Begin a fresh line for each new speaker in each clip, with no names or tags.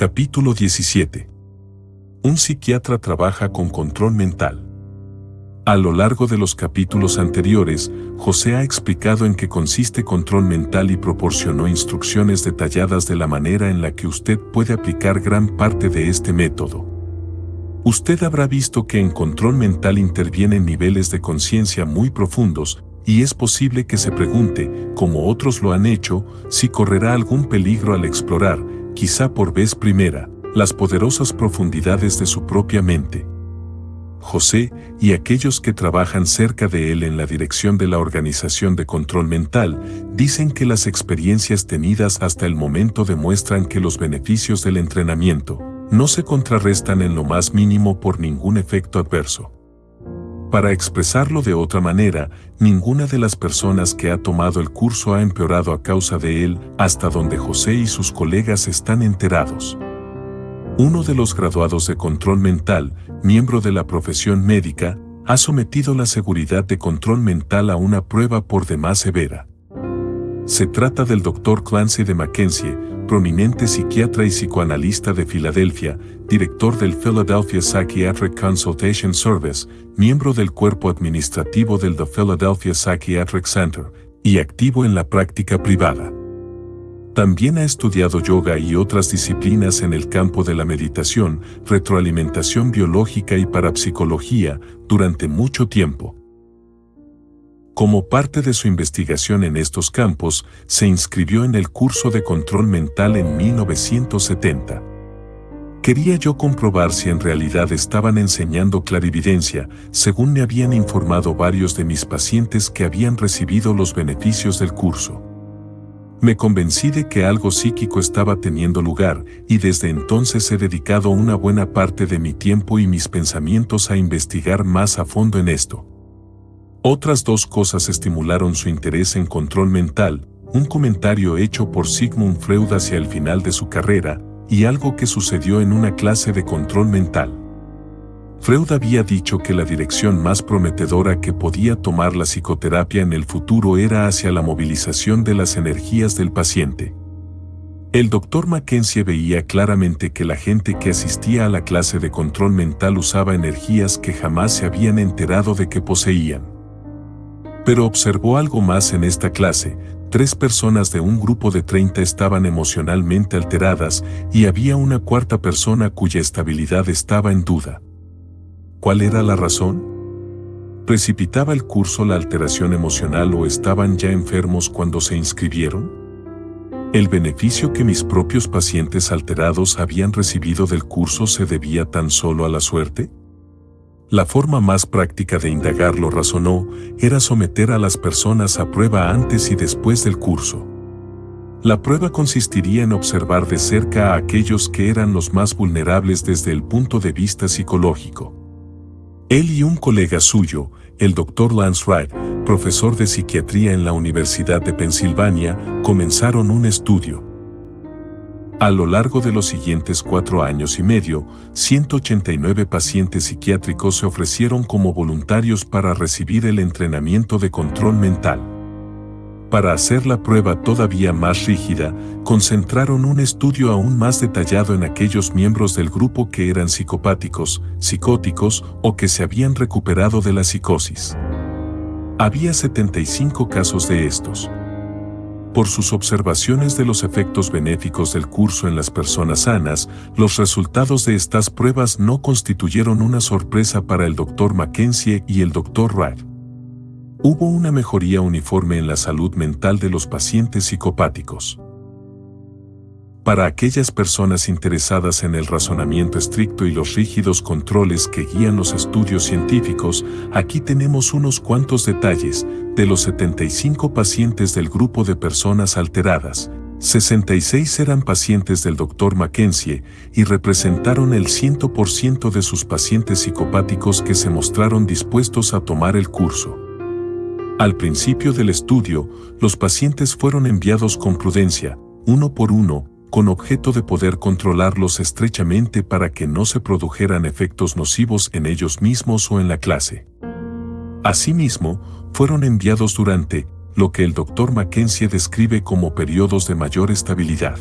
Capítulo 17. Un psiquiatra trabaja con control mental. A lo largo de los capítulos anteriores, José ha explicado en qué consiste control mental y proporcionó instrucciones detalladas de la manera en la que usted puede aplicar gran parte de este método. Usted habrá visto que en control mental intervienen niveles de conciencia muy profundos, y es posible que se pregunte, como otros lo han hecho, si correrá algún peligro al explorar, quizá por vez primera, las poderosas profundidades de su propia mente. José, y aquellos que trabajan cerca de él en la dirección de la organización de control mental, dicen que las experiencias tenidas hasta el momento demuestran que los beneficios del entrenamiento no se contrarrestan en lo más mínimo por ningún efecto adverso. Para expresarlo de otra manera, ninguna de las personas que ha tomado el curso ha empeorado a causa de él, hasta donde José y sus colegas están enterados. Uno de los graduados de control mental, miembro de la profesión médica, ha sometido la seguridad de control mental a una prueba por demás severa. Se trata del Dr. Clancy de Mackenzie, prominente psiquiatra y psicoanalista de Filadelfia, director del Philadelphia Psychiatric Consultation Service, miembro del cuerpo administrativo del The Philadelphia Psychiatric Center, y activo en la práctica privada. También ha estudiado yoga y otras disciplinas en el campo de la meditación, retroalimentación biológica y parapsicología durante mucho tiempo. Como parte de su investigación en estos campos, se inscribió en el curso de control mental en 1970. Quería yo comprobar si en realidad estaban enseñando clarividencia, según me habían informado varios de mis pacientes que habían recibido los beneficios del curso. Me convencí de que algo psíquico estaba teniendo lugar, y desde entonces he dedicado una buena parte de mi tiempo y mis pensamientos a investigar más a fondo en esto. Otras dos cosas estimularon su interés en control mental: un comentario hecho por Sigmund Freud hacia el final de su carrera, y algo que sucedió en una clase de control mental. Freud había dicho que la dirección más prometedora que podía tomar la psicoterapia en el futuro era hacia la movilización de las energías del paciente. El Dr. Mackenzie veía claramente que la gente que asistía a la clase de control mental usaba energías que jamás se habían enterado de que poseían. Pero observó algo más en esta clase: 3 personas de un grupo de 30 estaban emocionalmente alteradas, y había una cuarta persona cuya estabilidad estaba en duda. ¿Cuál era la razón? ¿Precipitaba el curso la alteración emocional o estaban ya enfermos cuando se inscribieron? ¿El beneficio que mis propios pacientes alterados habían recibido del curso se debía tan solo a la suerte? La forma más práctica de indagarlo, razonó, era someter a las personas a prueba antes y después del curso. La prueba consistiría en observar de cerca a aquellos que eran los más vulnerables desde el punto de vista psicológico. Él y un colega suyo, el Dr. Lance Wright, profesor de psiquiatría en la Universidad de Pensilvania, comenzaron un estudio. A lo largo de los siguientes 4 años y medio, 189 pacientes psiquiátricos se ofrecieron como voluntarios para recibir el entrenamiento de control mental. Para hacer la prueba todavía más rígida, concentraron un estudio aún más detallado en aquellos miembros del grupo que eran psicopáticos, psicóticos o que se habían recuperado de la psicosis. Había 75 casos de estos. Por sus observaciones de los efectos benéficos del curso en las personas sanas, los resultados de estas pruebas no constituyeron una sorpresa para el Dr. Mackenzie y el Dr. Wright. Hubo una mejoría uniforme en la salud mental de los pacientes psicopáticos. Para aquellas personas interesadas en el razonamiento estricto y los rígidos controles que guían los estudios científicos, aquí tenemos unos cuantos detalles. De los 75 pacientes del grupo de personas alteradas, 66 eran pacientes del Dr. Mackenzie y representaron el 100% de sus pacientes psicopáticos que se mostraron dispuestos a tomar el curso. Al principio del estudio, los pacientes fueron enviados con prudencia, uno por uno, con objeto de poder controlarlos estrechamente para que no se produjeran efectos nocivos en ellos mismos o en la clase. Asimismo, fueron enviados durante lo que el Dr. Mackenzie describe como periodos de mayor estabilidad.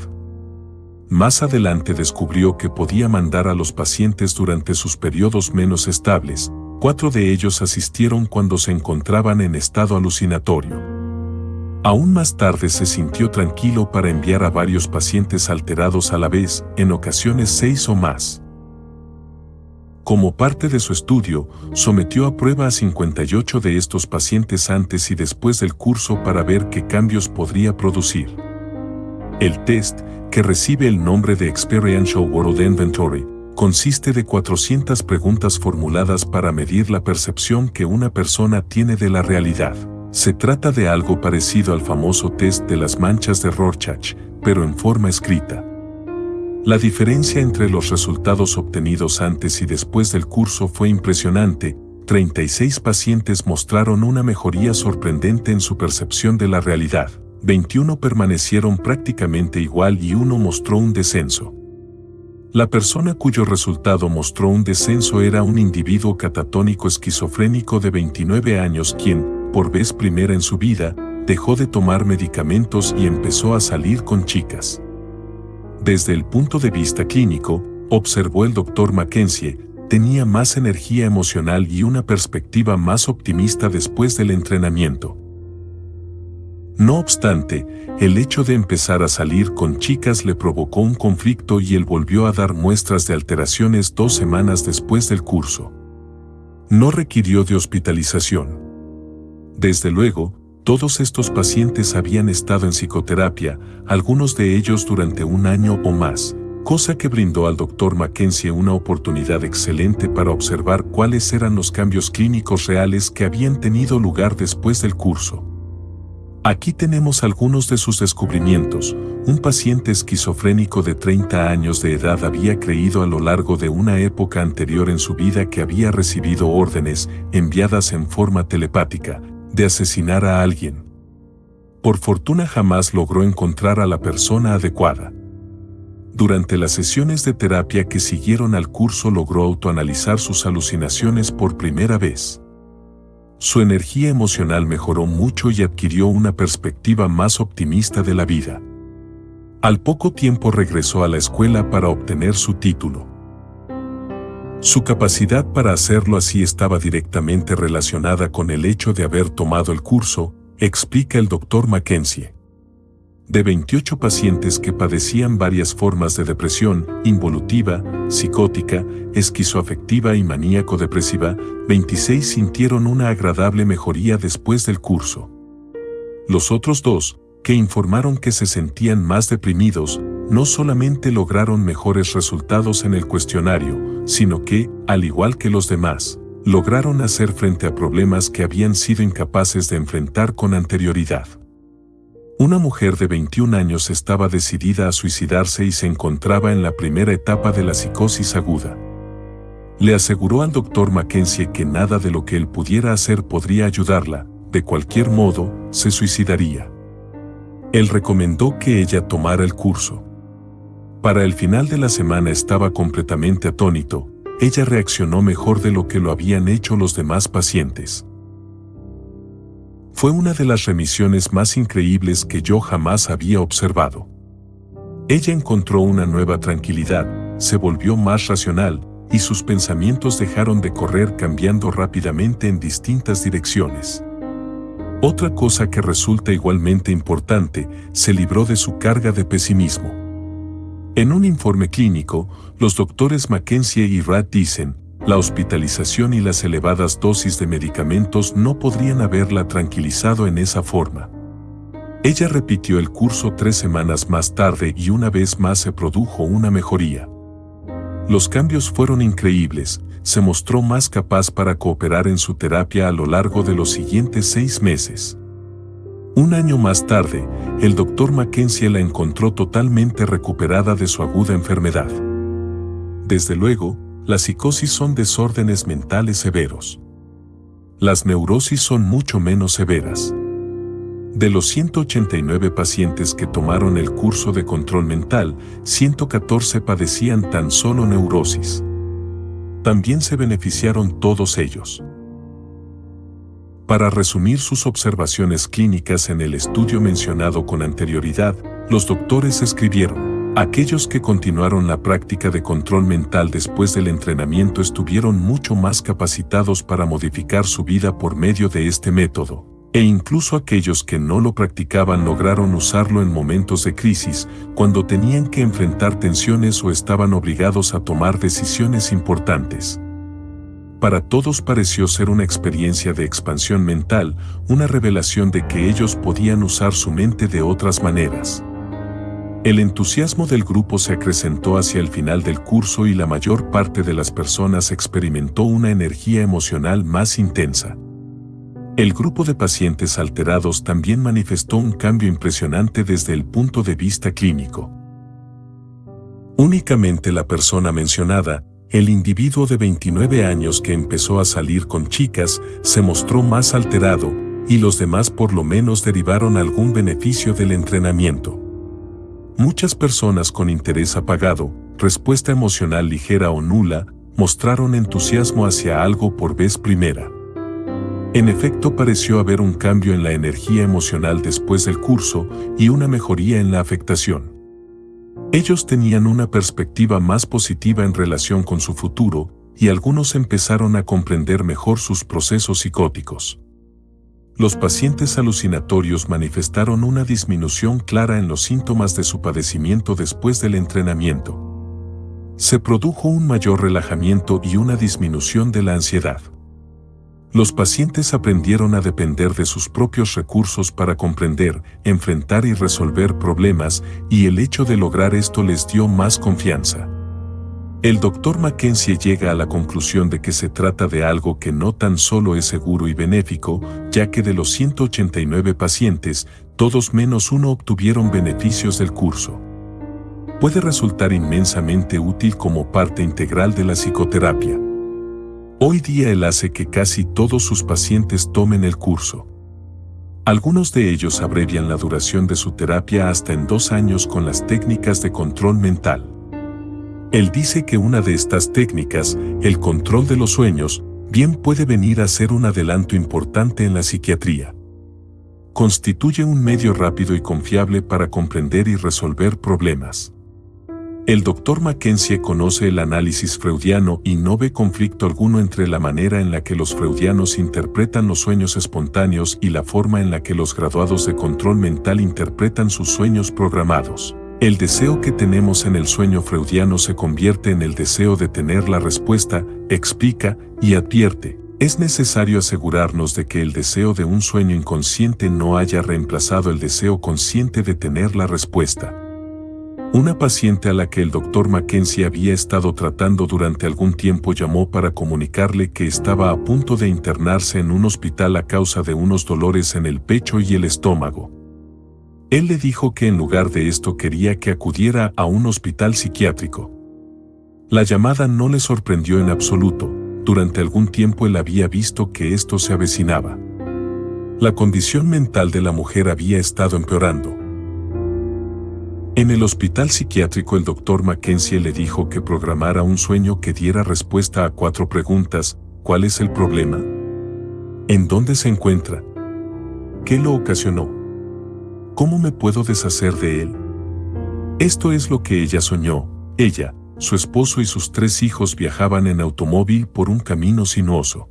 Más adelante descubrió que podía mandar a los pacientes durante sus periodos menos estables. 4 de ellos asistieron cuando se encontraban en estado alucinatorio. Aún más tarde se sintió tranquilo para enviar a varios pacientes alterados a la vez, en ocasiones 6 o más. Como parte de su estudio, sometió a prueba a 58 de estos pacientes antes y después del curso para ver qué cambios podría producir. El test, que recibe el nombre de Experiential World Inventory, consiste de 400 preguntas formuladas para medir la percepción que una persona tiene de la realidad. Se trata de algo parecido al famoso test de las manchas de Rorschach, pero en forma escrita. La diferencia entre los resultados obtenidos antes y después del curso fue impresionante. 36 pacientes mostraron una mejoría sorprendente en su percepción de la realidad. 21 permanecieron prácticamente igual y 1 mostró un descenso. La persona cuyo resultado mostró un descenso era un individuo catatónico esquizofrénico de 29 años quien, por vez primera en su vida, dejó de tomar medicamentos y empezó a salir con chicas. Desde el punto de vista clínico, observó el Dr. Mackenzie, tenía más energía emocional y una perspectiva más optimista después del entrenamiento. No obstante, el hecho de empezar a salir con chicas le provocó un conflicto y él volvió a dar muestras de alteraciones 2 semanas después del curso. No requirió de hospitalización. Desde luego, todos estos pacientes habían estado en psicoterapia, algunos de ellos durante 1 año o más, cosa que brindó al Dr. Mackenzie una oportunidad excelente para observar cuáles eran los cambios clínicos reales que habían tenido lugar después del curso. Aquí tenemos algunos de sus descubrimientos. Un paciente esquizofrénico de 30 años de edad había creído a lo largo de una época anterior en su vida que había recibido órdenes, enviadas en forma telepática, de asesinar a alguien. Por fortuna jamás logró encontrar a la persona adecuada. Durante las sesiones de terapia que siguieron al curso logró autoanalizar sus alucinaciones por primera vez. Su energía emocional mejoró mucho y adquirió una perspectiva más optimista de la vida. Al poco tiempo regresó a la escuela para obtener su título. Su capacidad para hacerlo así estaba directamente relacionada con el hecho de haber tomado el curso, explica el Dr. Mackenzie. De 28 pacientes que padecían varias formas de depresión, involutiva, psicótica, esquizoafectiva y maníaco-depresiva, 26 sintieron una agradable mejoría después del curso. Los otros 2, que informaron que se sentían más deprimidos, no solamente lograron mejores resultados en el cuestionario, sino que, al igual que los demás, lograron hacer frente a problemas que habían sido incapaces de enfrentar con anterioridad. Una mujer de 21 años estaba decidida a suicidarse y se encontraba en la primera etapa de la psicosis aguda. Le aseguró al Dr. Mackenzie que nada de lo que él pudiera hacer podría ayudarla, de cualquier modo, se suicidaría. Él recomendó que ella tomara el curso. Para el final de la semana estaba completamente atónito, ella reaccionó mejor de lo que lo habían hecho los demás pacientes. Fue una de las remisiones más increíbles que yo jamás había observado. Ella encontró una nueva tranquilidad, se volvió más racional, y sus pensamientos dejaron de correr cambiando rápidamente en distintas direcciones. Otra cosa que resulta igualmente importante, se libró de su carga de pesimismo. En un informe clínico, los doctores Mackenzie y Rath dicen, la hospitalización y las elevadas dosis de medicamentos no podrían haberla tranquilizado en esa forma. Ella repitió el curso 3 semanas más tarde y una vez más se produjo una mejoría. Los cambios fueron increíbles, se mostró más capaz para cooperar en su terapia a lo largo de los siguientes 6 meses. 1 año más tarde, el Dr. Mackenzie la encontró totalmente recuperada de su aguda enfermedad. Desde luego, las psicosis son desórdenes mentales severos. Las neurosis son mucho menos severas. De los 189 pacientes que tomaron el curso de control mental, 114 padecían tan solo neurosis. También se beneficiaron todos ellos. Para resumir sus observaciones clínicas en el estudio mencionado con anterioridad, los doctores escribieron: Aquellos que continuaron la práctica de control mental después del entrenamiento estuvieron mucho más capacitados para modificar su vida por medio de este método, e incluso aquellos que no lo practicaban lograron usarlo en momentos de crisis, cuando tenían que enfrentar tensiones o estaban obligados a tomar decisiones importantes. Para todos pareció ser una experiencia de expansión mental, una revelación de que ellos podían usar su mente de otras maneras. El entusiasmo del grupo se acrecentó hacia el final del curso y la mayor parte de las personas experimentó una energía emocional más intensa. El grupo de pacientes alterados también manifestó un cambio impresionante desde el punto de vista clínico. Únicamente la persona mencionada, el individuo de 29 años que empezó a salir con chicas, se mostró más alterado, y los demás por lo menos derivaron algún beneficio del entrenamiento. Muchas personas con interés apagado, respuesta emocional ligera o nula, mostraron entusiasmo hacia algo por vez primera. En efecto, pareció haber un cambio en la energía emocional después del curso y una mejoría en la afectación. Ellos tenían una perspectiva más positiva en relación con su futuro, y algunos empezaron a comprender mejor sus procesos psicóticos. Los pacientes alucinatorios manifestaron una disminución clara en los síntomas de su padecimiento después del entrenamiento. Se produjo un mayor relajamiento y una disminución de la ansiedad. Los pacientes aprendieron a depender de sus propios recursos para comprender, enfrentar y resolver problemas, y el hecho de lograr esto les dio más confianza. El Dr. Mackenzie llega a la conclusión de que se trata de algo que no tan solo es seguro y benéfico, ya que de los 189 pacientes, todos menos uno obtuvieron beneficios del curso. Puede resultar inmensamente útil como parte integral de la psicoterapia. Hoy día él hace que casi todos sus pacientes tomen el curso. Algunos de ellos abrevian la duración de su terapia hasta en 2 años con las técnicas de control mental. Él dice que una de estas técnicas, el control de los sueños, bien puede venir a ser un adelanto importante en la psiquiatría. Constituye un medio rápido y confiable para comprender y resolver problemas. El Dr. Mackenzie conoce el análisis freudiano y no ve conflicto alguno entre la manera en la que los freudianos interpretan los sueños espontáneos y la forma en la que los graduados de control mental interpretan sus sueños programados. El deseo que tenemos en el sueño freudiano se convierte en el deseo de tener la respuesta, explica y advierte. Es necesario asegurarnos de que el deseo de un sueño inconsciente no haya reemplazado el deseo consciente de tener la respuesta. Una paciente a la que el Dr. Mackenzie había estado tratando durante algún tiempo llamó para comunicarle que estaba a punto de internarse en un hospital a causa de unos dolores en el pecho y el estómago. Él le dijo que en lugar de esto quería que acudiera a un hospital psiquiátrico. La llamada no le sorprendió en absoluto. Durante algún tiempo él había visto que esto se avecinaba. La condición mental de la mujer había estado empeorando. En el hospital psiquiátrico el Dr. Mackenzie le dijo que programara un sueño que diera respuesta a 4 preguntas. ¿Cuál es el problema? ¿En dónde se encuentra? ¿Qué lo ocasionó? ¿Cómo me puedo deshacer de él? Esto es lo que ella soñó. Ella, su esposo y sus 3 hijos viajaban en automóvil por un camino sinuoso.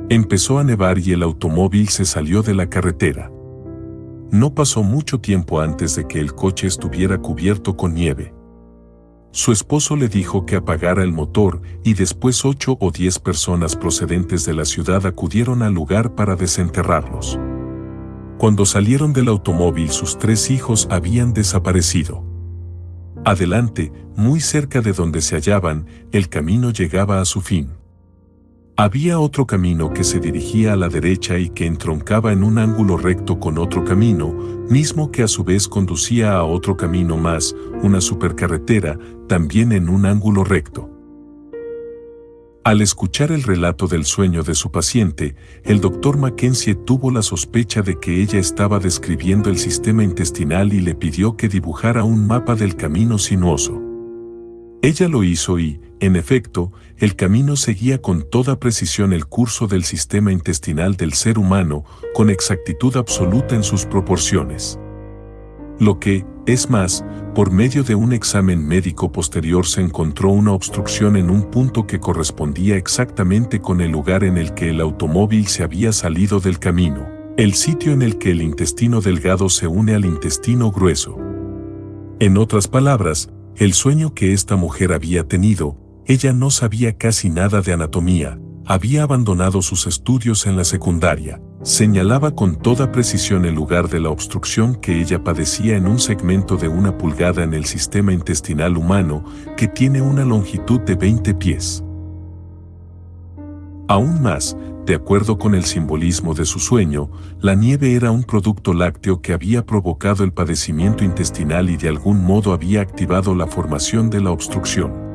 Empezó a nevar y el automóvil se salió de la carretera. No pasó mucho tiempo antes de que el coche estuviera cubierto con nieve. Su esposo le dijo que apagara el motor y después 8 o 10 personas procedentes de la ciudad acudieron al lugar para desenterrarlos. Cuando salieron del automóvil sus 3 hijos habían desaparecido. Adelante, muy cerca de donde se hallaban, el camino llegaba a su fin. Había otro camino que se dirigía a la derecha y que entroncaba en un ángulo recto con otro camino, mismo que a su vez conducía a otro camino más, una supercarretera, también en un ángulo recto. Al escuchar el relato del sueño de su paciente, el Dr. Mackenzie tuvo la sospecha de que ella estaba describiendo el sistema intestinal y le pidió que dibujara un mapa del camino sinuoso. Ella lo hizo y, en efecto, el camino seguía con toda precisión el curso del sistema intestinal del ser humano, con exactitud absoluta en sus proporciones. Lo que, es más, por medio de un examen médico posterior se encontró una obstrucción en un punto que correspondía exactamente con el lugar en el que el automóvil se había salido del camino, el sitio en el que el intestino delgado se une al intestino grueso. En otras palabras, el sueño que esta mujer había tenido, ella no sabía casi nada de anatomía, había abandonado sus estudios en la secundaria, señalaba con toda precisión el lugar de la obstrucción que ella padecía en un segmento de 1 pulgada en el sistema intestinal humano que tiene una longitud de 20 pies. Aún más, de acuerdo con el simbolismo de su sueño, la nieve era un producto lácteo que había provocado el padecimiento intestinal y de algún modo había activado la formación de la obstrucción.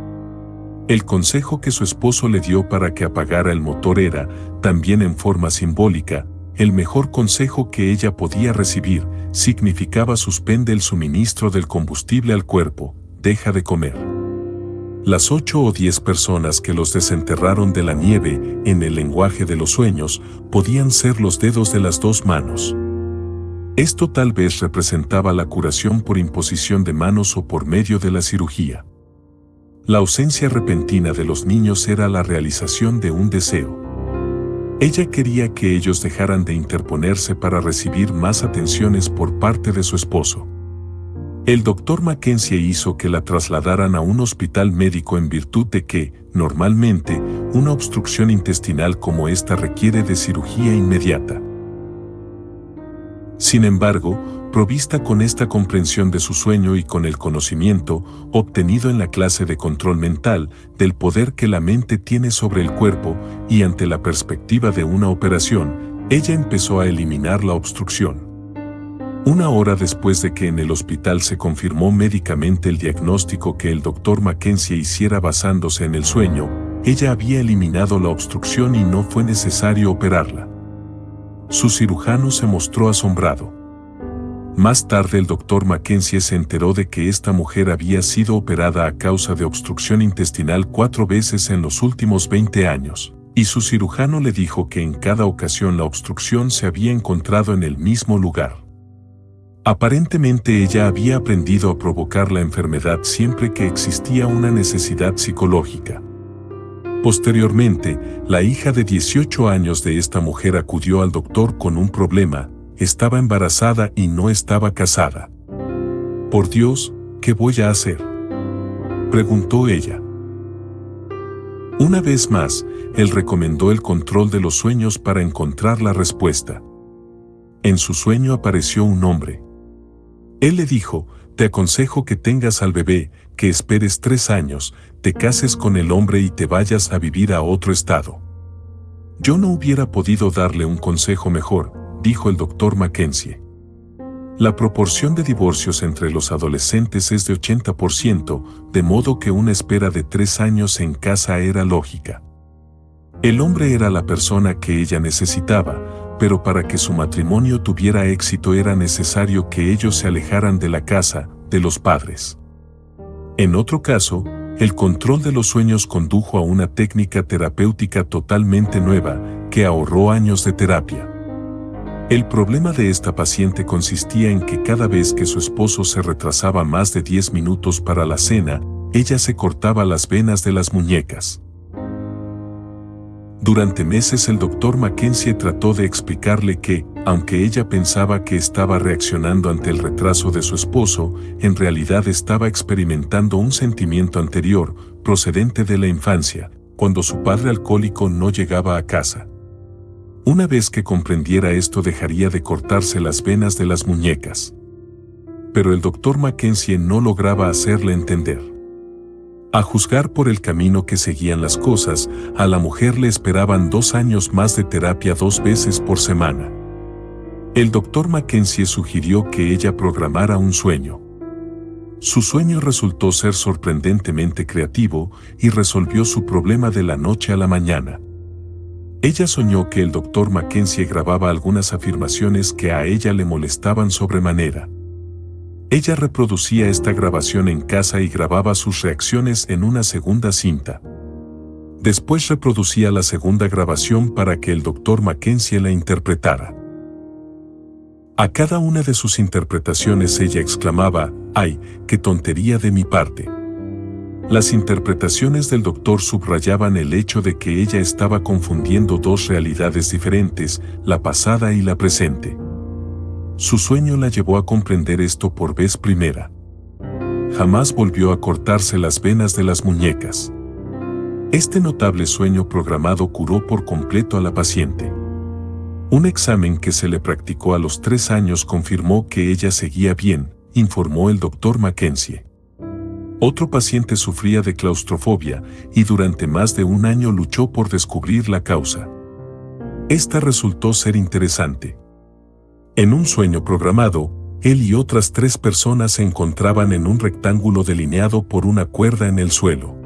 El consejo que su esposo le dio para que apagara el motor era, también en forma simbólica, el mejor consejo que ella podía recibir, significaba suspende el suministro del combustible al cuerpo, deja de comer. Las 8 o 10 personas que los desenterraron de la nieve, en el lenguaje de los sueños, podían ser los dedos de las 2 manos. Esto tal vez representaba la curación por imposición de manos o por medio de la cirugía. La ausencia repentina de los niños era la realización de un deseo. Ella quería que ellos dejaran de interponerse para recibir más atenciones por parte de su esposo. El doctor Mackenzie hizo que la trasladaran a un hospital médico en virtud de que, normalmente, una obstrucción intestinal como esta requiere de cirugía inmediata. Sin embargo, provista con esta comprensión de su sueño y con el conocimiento, obtenido en la clase de control mental, del poder que la mente tiene sobre el cuerpo, y ante la perspectiva de una operación, ella empezó a eliminar la obstrucción. 1 hora después de que en el hospital se confirmó médicamente el diagnóstico que el doctor Mackenzie hiciera basándose en el sueño, ella había eliminado la obstrucción y no fue necesario operarla. Su cirujano se mostró asombrado. Más tarde el doctor Mackenzie se enteró de que esta mujer había sido operada a causa de obstrucción intestinal 4 veces en los últimos 20 años, y su cirujano le dijo que en cada ocasión la obstrucción se había encontrado en el mismo lugar. Aparentemente ella había aprendido a provocar la enfermedad siempre que existía una necesidad psicológica. Posteriormente, la hija de 18 años de esta mujer acudió al doctor con un problema, estaba embarazada y no estaba casada. «Por Dios, ¿qué voy a hacer?», preguntó ella. Una vez más, él recomendó el control de los sueños para encontrar la respuesta. En su sueño apareció un hombre. Él le dijo, «Te aconsejo que tengas al bebé, que esperes 3 años, te cases con el hombre y te vayas a vivir a otro estado». «Yo no hubiera podido darle un consejo mejor», dijo el doctor Mackenzie. La proporción de divorcios entre los adolescentes es de 80%, de modo que una espera de 3 años en casa era lógica. El hombre era la persona que ella necesitaba, pero para que su matrimonio tuviera éxito era necesario que ellos se alejaran de la casa, de los padres. En otro caso, el control de los sueños condujo a una técnica terapéutica totalmente nueva, que ahorró años de terapia. El problema de esta paciente consistía en que cada vez que su esposo se retrasaba más de 10 minutos para la cena, ella se cortaba las venas de las muñecas. Durante meses el doctor Mackenzie trató de explicarle que, aunque ella pensaba que estaba reaccionando ante el retraso de su esposo, en realidad estaba experimentando un sentimiento anterior, procedente de la infancia, cuando su padre alcohólico no llegaba a casa. Una vez que comprendiera esto dejaría de cortarse las venas de las muñecas. Pero el doctor Mackenzie no lograba hacerle entender. A juzgar por el camino que seguían las cosas, a la mujer le esperaban 2 años más de terapia 2 veces por semana. El doctor Mackenzie sugirió que ella programara un sueño. Su sueño resultó ser sorprendentemente creativo y resolvió su problema de la noche a la mañana. Ella soñó que el doctor Mackenzie grababa algunas afirmaciones que a ella le molestaban sobremanera. Ella reproducía esta grabación en casa y grababa sus reacciones en una segunda cinta. Después reproducía la segunda grabación para que el doctor Mackenzie la interpretara. A cada una de sus interpretaciones ella exclamaba: ¡ay, qué tontería de mi parte! Las interpretaciones del doctor subrayaban el hecho de que ella estaba confundiendo dos realidades diferentes, la pasada y la presente. Su sueño la llevó a comprender esto por vez primera. Jamás volvió a cortarse las venas de las muñecas. Este notable sueño programado curó por completo a la paciente. Un examen que se le practicó a los 3 años confirmó que ella seguía bien, informó el doctor Mackenzie. Otro paciente sufría de claustrofobia y durante más de 1 año luchó por descubrir la causa. Esta resultó ser interesante. En un sueño programado, él y otras 3 personas se encontraban en un rectángulo delineado por una cuerda en el suelo.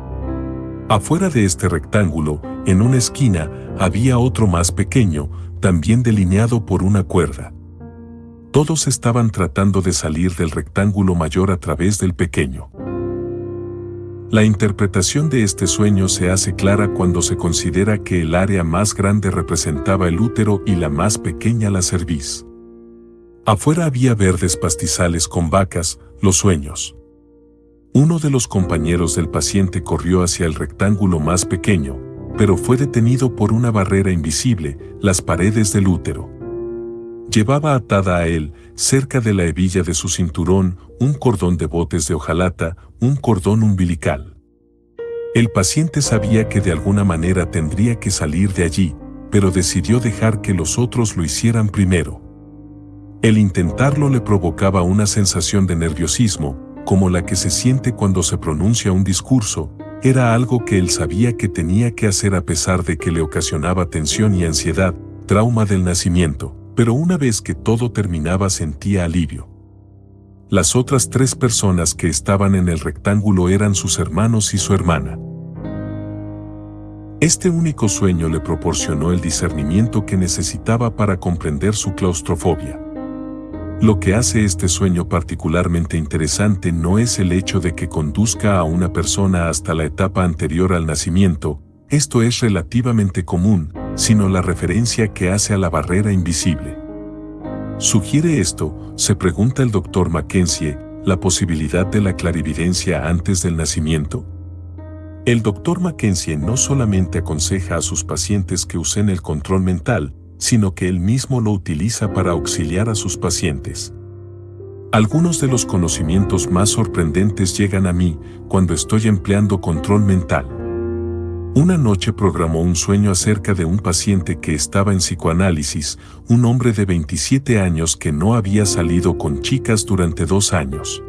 Afuera de este rectángulo, en una esquina, había otro más pequeño, también delineado por una cuerda. Todos estaban tratando de salir del rectángulo mayor a través del pequeño. La interpretación de este sueño se hace clara cuando se considera que el área más grande representaba el útero y la más pequeña la cerviz. Afuera había verdes pastizales con vacas, los sueños. Uno de los compañeros del paciente corrió hacia el rectángulo más pequeño, pero fue detenido por una barrera invisible, las paredes del útero. Llevaba atada a él, cerca de la hebilla de su cinturón, un cordón de botes de hojalata, un cordón umbilical. El paciente sabía que de alguna manera tendría que salir de allí, pero decidió dejar que los otros lo hicieran primero. El intentarlo le provocaba una sensación de nerviosismo, como la que se siente cuando se pronuncia un discurso. Era algo que él sabía que tenía que hacer a pesar de que le ocasionaba tensión y ansiedad, trauma del nacimiento, pero una vez que todo terminaba sentía alivio. Las otras 3 personas que estaban en el rectángulo eran sus hermanos y su hermana. Este único sueño le proporcionó el discernimiento que necesitaba para comprender su claustrofobia. Lo que hace este sueño particularmente interesante no es el hecho de que conduzca a una persona hasta la etapa anterior al nacimiento, esto es relativamente común, sino la referencia que hace a la barrera invisible. ¿Sugiere esto, se pregunta el doctor Mackenzie, la posibilidad de la clarividencia antes del nacimiento? El doctor Mackenzie no solamente aconseja a sus pacientes que usen el control mental, sino que él mismo lo utiliza para auxiliar a sus pacientes. Algunos de los conocimientos más sorprendentes llegan a mí cuando estoy empleando control mental. Una noche programó un sueño acerca de un paciente que estaba en psicoanálisis, un hombre de 27 años que no había salido con chicas durante 2 años.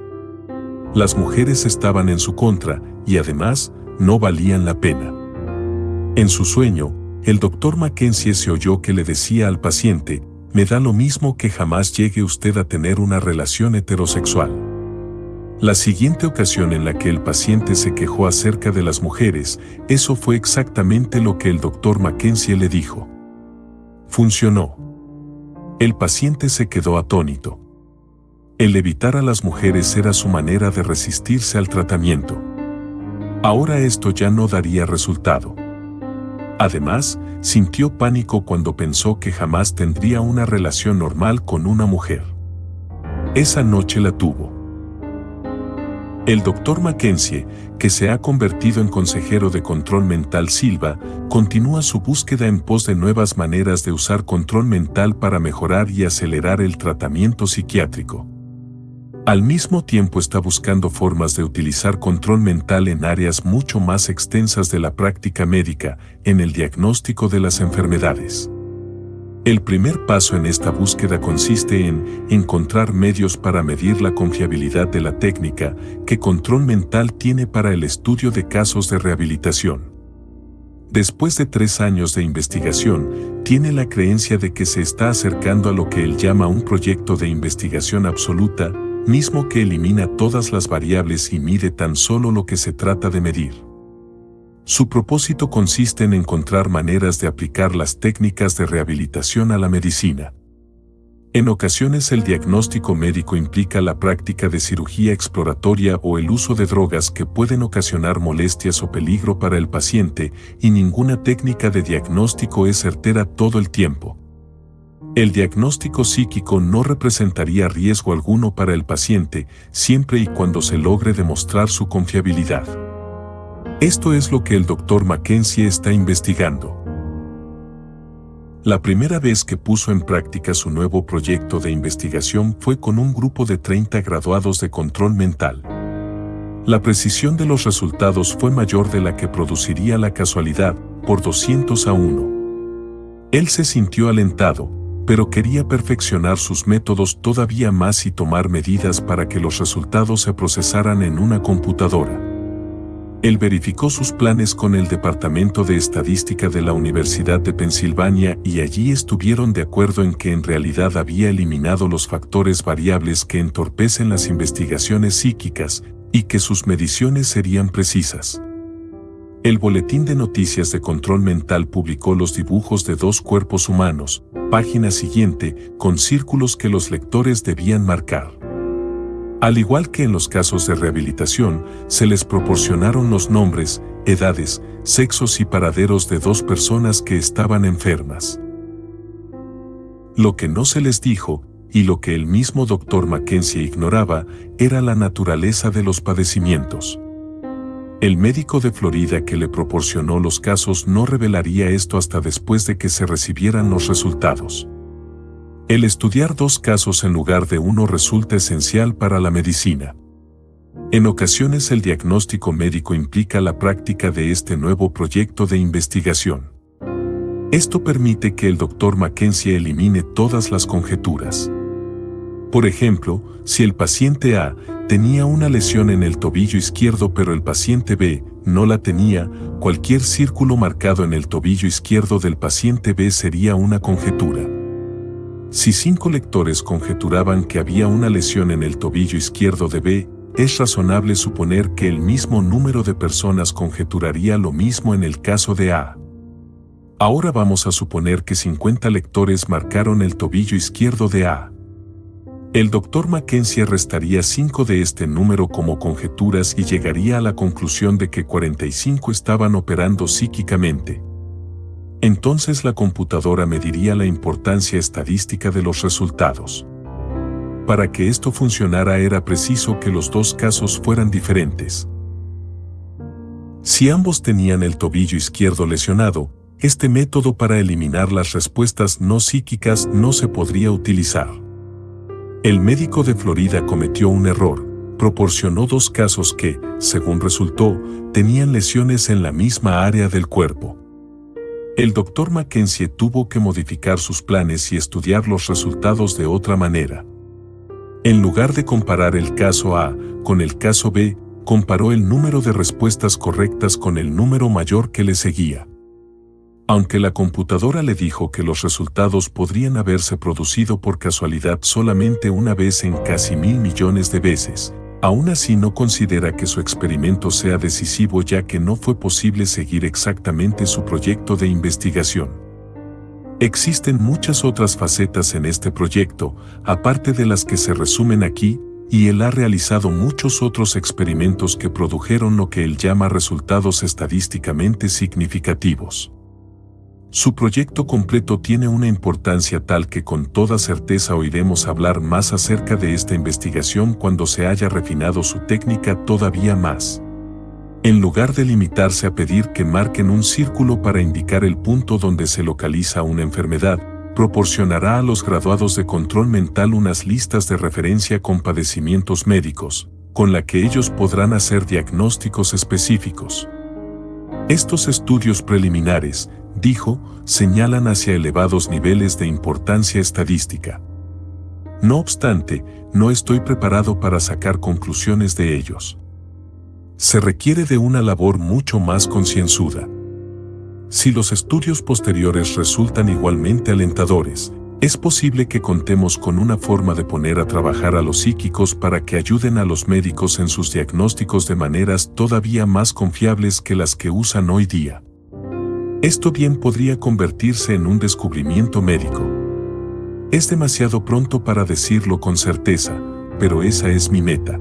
Las mujeres estaban en su contra y además no valían la pena. En su sueño, el doctor Mackenzie se oyó que le decía al paciente: «Me da lo mismo que jamás llegue usted a tener una relación heterosexual». La siguiente ocasión en la que el paciente se quejó acerca de las mujeres, eso fue exactamente lo que el doctor Mackenzie le dijo. Funcionó. El paciente se quedó atónito. El evitar a las mujeres era su manera de resistirse al tratamiento. Ahora esto ya no daría resultado. Además, sintió pánico cuando pensó que jamás tendría una relación normal con una mujer. Esa noche la tuvo. El doctor Mackenzie, que se ha convertido en consejero de control mental Silva, continúa su búsqueda en pos de nuevas maneras de usar control mental para mejorar y acelerar el tratamiento psiquiátrico. Al mismo tiempo está buscando formas de utilizar control mental en áreas mucho más extensas de la práctica médica, en el diagnóstico de las enfermedades. El primer paso en esta búsqueda consiste en encontrar medios para medir la confiabilidad de la técnica que control mental tiene para el estudio de casos de rehabilitación. Después de 3 años de investigación, tiene la creencia de que se está acercando a lo que él llama un proyecto de investigación absoluta, mismo que elimina todas las variables y mide tan solo lo que se trata de medir. Su propósito consiste en encontrar maneras de aplicar las técnicas de rehabilitación a la medicina. En ocasiones el diagnóstico médico implica la práctica de cirugía exploratoria o el uso de drogas que pueden ocasionar molestias o peligro para el paciente, y ninguna técnica de diagnóstico es certera todo el tiempo. El diagnóstico psíquico no representaría riesgo alguno para el paciente siempre y cuando se logre demostrar su confiabilidad. Esto es lo que el Dr. Mackenzie está investigando. La primera vez que puso en práctica su nuevo proyecto de investigación fue con un grupo de 30 graduados de control mental. La precisión de los resultados fue mayor de la que produciría la casualidad, por 200-1. Él se sintió alentado, pero quería perfeccionar sus métodos todavía más y tomar medidas para que los resultados se procesaran en una computadora. Él verificó sus planes con el Departamento de Estadística de la Universidad de Pensilvania y allí estuvieron de acuerdo en que en realidad había eliminado los factores variables que entorpecen las investigaciones psíquicas y que sus mediciones serían precisas. El Boletín de Noticias de Control Mental publicó los dibujos de 2 cuerpos humanos, página siguiente, con círculos que los lectores debían marcar. Al igual que en los casos de rehabilitación, se les proporcionaron los nombres, edades, sexos y paraderos de 2 personas que estaban enfermas. Lo que no se les dijo, y lo que el mismo Dr. Mackenzie ignoraba, era la naturaleza de los padecimientos. El médico de Florida que le proporcionó los casos no revelaría esto hasta después de que se recibieran los resultados. El estudiar 2 casos en lugar de uno resulta esencial para la medicina. En ocasiones el diagnóstico médico implica la práctica de este nuevo proyecto de investigación. Esto permite que el Dr. Mackenzie elimine todas las conjeturas. Por ejemplo, si el paciente A tenía una lesión en el tobillo izquierdo pero el paciente B no la tenía, cualquier círculo marcado en el tobillo izquierdo del paciente B sería una conjetura. Si 5 lectores conjeturaban que había una lesión en el tobillo izquierdo de B, es razonable suponer que el mismo número de personas conjeturaría lo mismo en el caso de A. Ahora vamos a suponer que 50 lectores marcaron el tobillo izquierdo de A. El Dr. Mackenzie restaría 5 de este número como conjeturas y llegaría a la conclusión de que 45 estaban operando psíquicamente. Entonces la computadora mediría la importancia estadística de los resultados. Para que esto funcionara era preciso que los 2 casos fueran diferentes. Si ambos tenían el tobillo izquierdo lesionado, este método para eliminar las respuestas no psíquicas no se podría utilizar. El médico de Florida cometió un error, proporcionó 2 casos que, según resultó, tenían lesiones en la misma área del cuerpo. El Dr. Mackenzie tuvo que modificar sus planes y estudiar los resultados de otra manera. En lugar de comparar el caso A con el caso B, comparó el número de respuestas correctas con el número mayor que le seguía. Aunque la computadora le dijo que los resultados podrían haberse producido por casualidad solamente una vez en casi 1.000 millones de veces, aún así no considera que su experimento sea decisivo ya que no fue posible seguir exactamente su proyecto de investigación. Existen muchas otras facetas en este proyecto, aparte de las que se resumen aquí, y él ha realizado muchos otros experimentos que produjeron lo que él llama resultados estadísticamente significativos. Su proyecto completo tiene una importancia tal que con toda certeza oiremos hablar más acerca de esta investigación cuando se haya refinado su técnica todavía más. En lugar de limitarse a pedir que marquen un círculo para indicar el punto donde se localiza una enfermedad, proporcionará a los graduados de control mental unas listas de referencia con padecimientos médicos, con la que ellos podrán hacer diagnósticos específicos. Estos estudios preliminares, dijo, señalan hacia elevados niveles de importancia estadística. No obstante, no estoy preparado para sacar conclusiones de ellos. Se requiere de una labor mucho más concienzuda. Si los estudios posteriores resultan igualmente alentadores, es posible que contemos con una forma de poner a trabajar a los psíquicos para que ayuden a los médicos en sus diagnósticos de maneras todavía más confiables que las que usan hoy día. Esto bien podría convertirse en un descubrimiento médico. Es demasiado pronto para decirlo con certeza, pero esa es mi meta.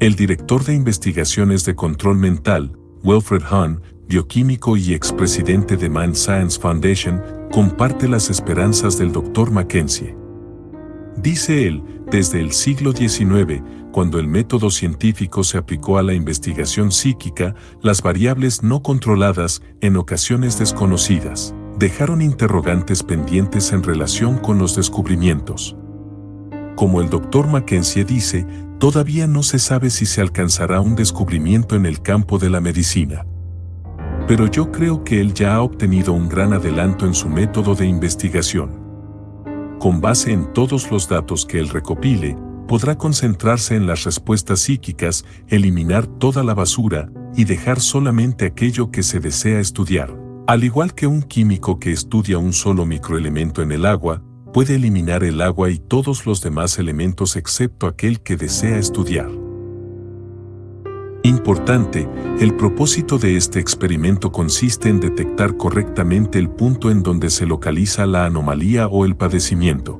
El director de investigaciones de control mental, Wilfred Hahn, bioquímico y expresidente de Mind Science Foundation, comparte las esperanzas del Dr. Mackenzie. Dice él, desde el siglo XIX, cuando el método científico se aplicó a la investigación psíquica, las variables no controladas, en ocasiones desconocidas, dejaron interrogantes pendientes en relación con los descubrimientos. Como el Dr. Mackenzie dice, todavía no se sabe si se alcanzará un descubrimiento en el campo de la medicina. Pero yo creo que él ya ha obtenido un gran adelanto en su método de investigación. Con base en todos los datos que él recopile, podrá concentrarse en las respuestas psíquicas, eliminar toda la basura y dejar solamente aquello que se desea estudiar. Al igual que un químico que estudia un solo microelemento en el agua, puede eliminar el agua y todos los demás elementos excepto aquel que desea estudiar. Importante, el propósito de este experimento consiste en detectar correctamente el punto en donde se localiza la anomalía o el padecimiento.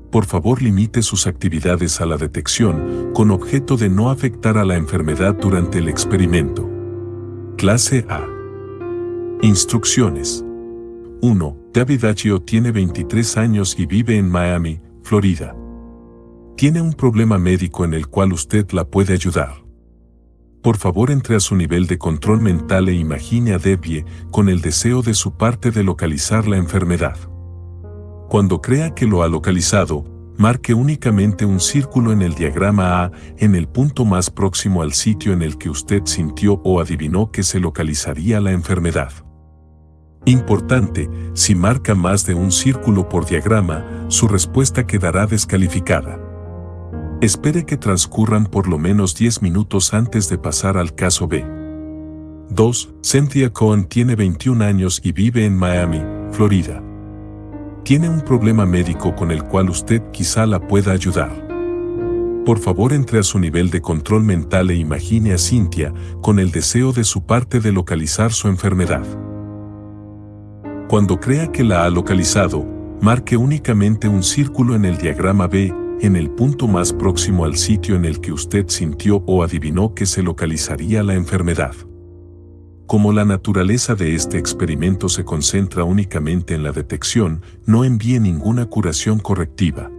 Por favor, limite sus actividades a la detección, con objeto de no afectar a la enfermedad durante el experimento. Clase A. Instrucciones. 1. David Aggio tiene 23 años y vive en Miami, Florida. Tiene un problema médico en el cual usted la puede ayudar. Por favor, entre a su nivel de control mental e imagine a Debbie con el deseo de su parte de localizar la enfermedad. Cuando crea que lo ha localizado, marque únicamente un círculo en el diagrama A en el punto más próximo al sitio en el que usted sintió o adivinó que se localizaría la enfermedad. Importante, si marca más de un círculo por diagrama, su respuesta quedará descalificada. Espere que transcurran por lo menos 10 minutos antes de pasar al caso B. 2. Cynthia Cohen tiene 21 años y vive en Miami, Florida. Tiene un problema médico con el cual usted quizá la pueda ayudar. Por favor, entre a su nivel de control mental e imagine a Cynthia con el deseo de su parte de localizar su enfermedad. Cuando crea que la ha localizado, marque únicamente un círculo en el diagrama B en el punto más próximo al sitio en el que usted sintió o adivinó que se localizaría la enfermedad. Como la naturaleza de este experimento se concentra únicamente en la detección, no envíe ninguna curación correctiva.